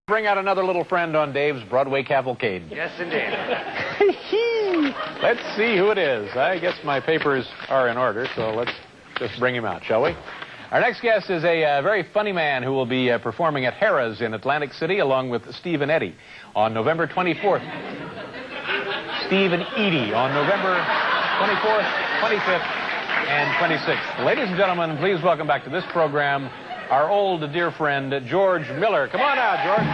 Bring out another little friend on Dave's Broadway Cavalcade. Yes, indeed. Let's see who it is. I guess my papers are in order, so let's just bring him out, shall we? Our next guest is a very funny man who will be performing at Harrah's in Atlantic City along with Steve and Eddie on November 24th. Steve and Edie on November 24th, 25th, and 26th. Ladies and gentlemen, please welcome back to this program our old dear friend, George Miller. Come on out, George.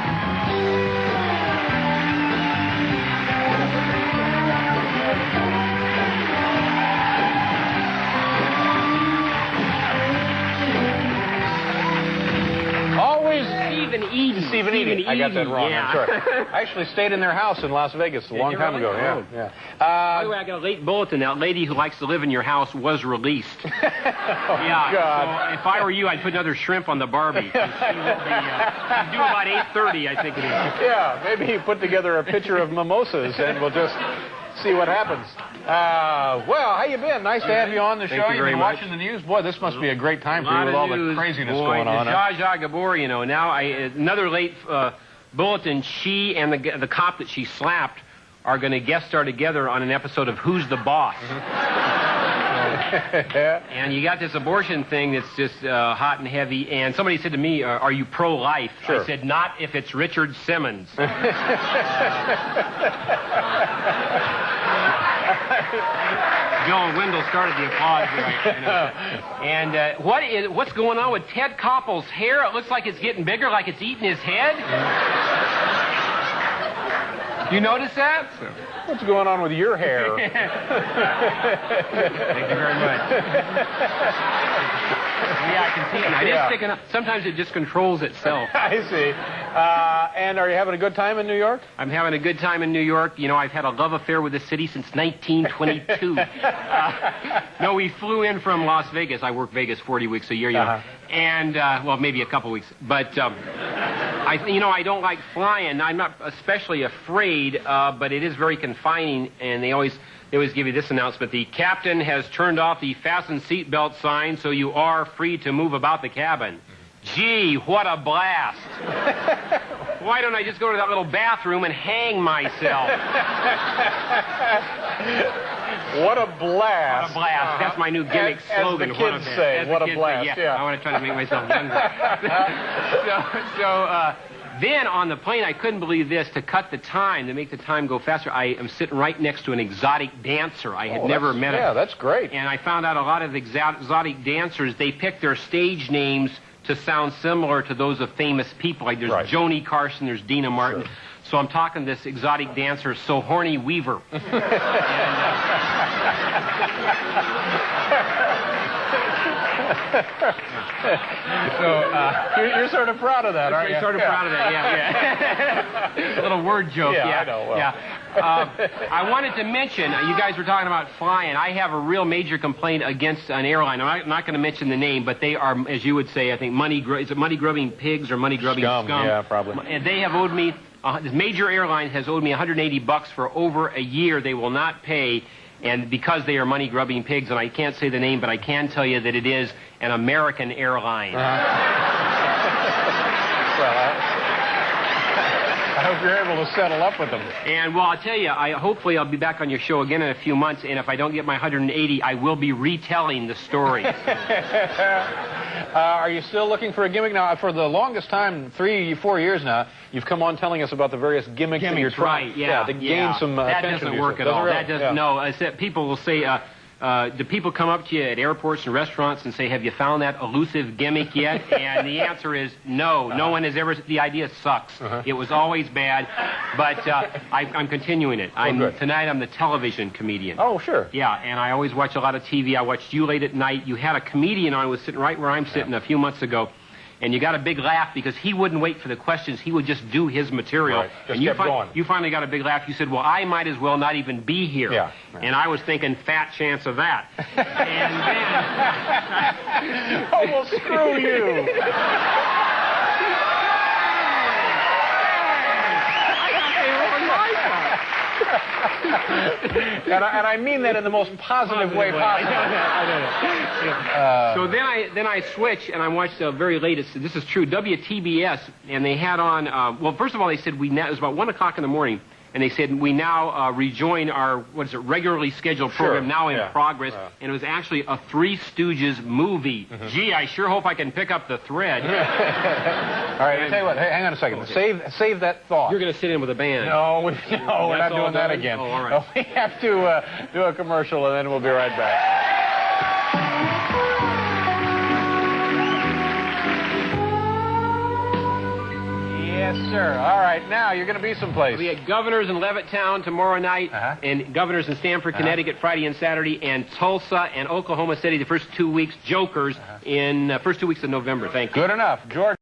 Always Steve and Edie. Steve and Edie. I got that wrong. Yeah. I'm sorry. I actually stayed in their house in Las Vegas a long time ago. Yeah. By the way, I got a late bulletin. That lady who likes to live in your house was released. Oh, yeah. God. So if I were you, I'd put another shrimp on the Barbie. She's due about 8:30, I think it is. Yeah. Maybe you put together a picture of mimosas and we'll just see what happens. Well, how you been? Nice to have you on the show. Thank you very been much. watching the news? Boy, this must be a great time for you with all the craziness going on. Zsa Zsa Gabor, you know. Now, another late bulletin. She and the cop that she slapped are going to guest star together on an episode of Who's the Boss? And you got this abortion thing that's just hot and heavy. And somebody said to me, are you pro-life? Sure. I said, not if it's Richard Simmons. Joe Wendell started the applause here. And what's going on with Ted Koppel's hair? It looks like it's getting bigger, like it's eating his head. You notice that? What's going on with your hair? Thank you very much. Yeah, I can see it now. It is sticking up. Sometimes it just controls itself. I see. And are you having a good time in New York? I'm having a good time in New York. You know, I've had a love affair with the city since 1922. No, we flew in from Las Vegas. I work Vegas 40 weeks a year, you know. And, well, maybe a couple weeks. But, I don't like flying. I'm not especially afraid, but it is very confining, and they always give you this announcement. The captain has turned off the fasten seatbelt sign, so you are free to move about the cabin. Gee, what a blast. Why don't I just go to that little bathroom and hang myself? What a blast. What a blast. That's my new gimmick slogan. As the kids say, what a blast. Yeah, I want to try to make myself younger. Then on the plane, I couldn't believe this. To cut the time, to make the time go faster, I am sitting right next to an exotic dancer. I had never met him. Yeah, that's great. And I found out a lot of exotic dancers, they pick their stage names to sound similar to those of famous people. Like there's Joni Carson, there's Dina Martin. Sure. So I'm talking to this exotic dancer, Sohorny Weaver. You're sort of proud of that, aren't you? Sort of proud of that, yeah. A little word joke, yeah. I know. Well. Yeah. I wanted to mention, you guys were talking about flying. I have a real major complaint against an airline. I'm not going to mention the name, but they are, as you would say, I think, is it money-grubbing pigs or money-grubbing scum? Yeah, probably. And they have owed me, this major airline has owed me $180 for over a year. They will not pay. And because they are money-grubbing pigs, and I can't say the name, but I can tell you that it is an American airline. Well, I hope you're able to settle up with them. And, well, I'll tell you, hopefully I'll be back on your show again in a few months, and if I don't get my 180, I will be retelling the story. Are you still looking for a gimmick? Now, for the longest time, 3-4 years now, you've come on telling us about the various gimmicks that you're trying to gain some attention. That doesn't work at all. That doesn't, no. People will say, do people come up to you at airports and restaurants and say, have you found that elusive gimmick yet? And the answer is no. No one has ever. The idea sucks. It was always bad, but I'm continuing it. Tonight I'm the television comedian. Oh, sure. Yeah, and I always watch a lot of TV. I watched you late at night. You had a comedian on who was sitting right where I'm sitting a few months ago. And you got a big laugh because he wouldn't wait for the questions. He would just do his material. Right. Just kept going. You finally got a big laugh. You said, well, I might as well not even be here. Yeah. And I was thinking, fat chance of that. And then... Oh, well, screw you. And I mean that in the most positive way possible. So then I switch and I watched the very latest. This is true. WTBS, and they had on. Well, first of all, they said it was about 1 o'clock in the morning, and they said we now rejoin our regularly scheduled program now in progress, and it was actually a Three Stooges movie. Gee, I sure hope I can pick up the thread. All right, I'll tell you what. Hey, hang on a second. Okay. Save that thought. You're going to sit in with a band. No, we're not doing that again. Oh, all right. We have to do a commercial, and then we'll be right back. Yes, sir. All right, now you're going to be someplace. We'll be at Governor's in Levittown tomorrow night, and Governor's in Stamford, Connecticut, Friday and Saturday, and Tulsa and Oklahoma City the first 2 weeks, Jokers in first 2 weeks of November. Thank you. Good enough. George.